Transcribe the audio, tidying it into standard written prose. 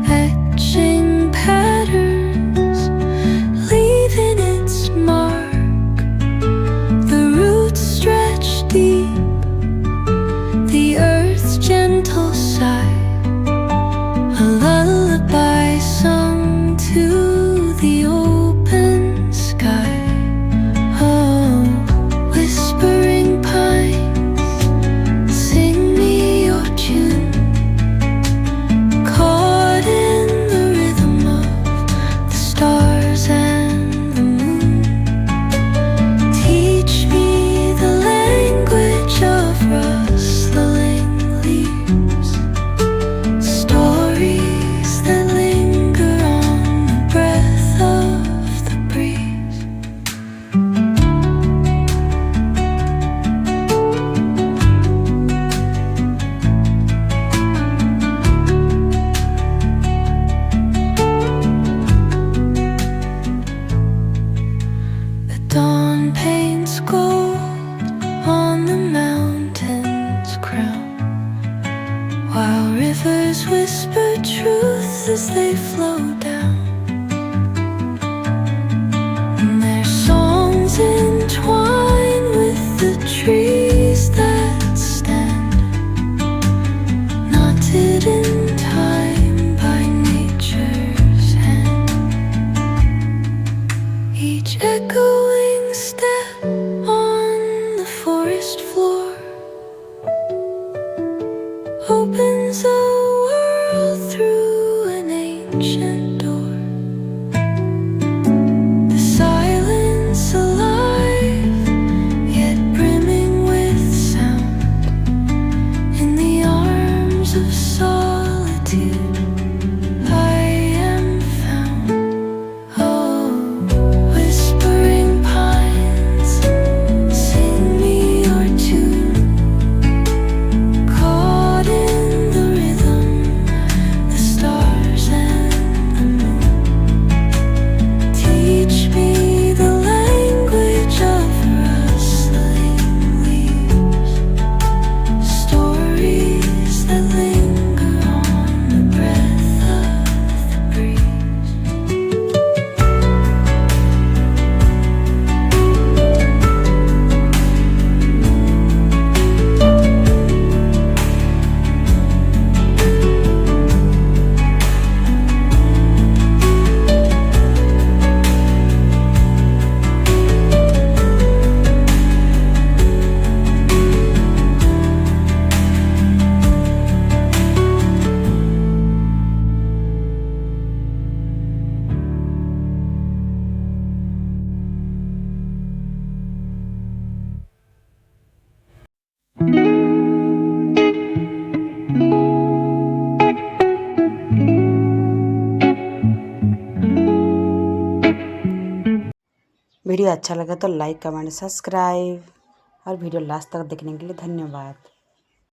etching patterns echoing step on the forest floor opens a world through an ancient door. The silence alive, yet brimming with sound. In the arms of solitude I am found. Oh, whispering pines, sing me your tune. Caught in the rhythm, the stars and the moon. Teach me the language of rustling leaves, stories that linger on the breath of the breeze. Video अच्छा लगा तो like comment subscribe और video last तक देखने के लिए धन्यवाद।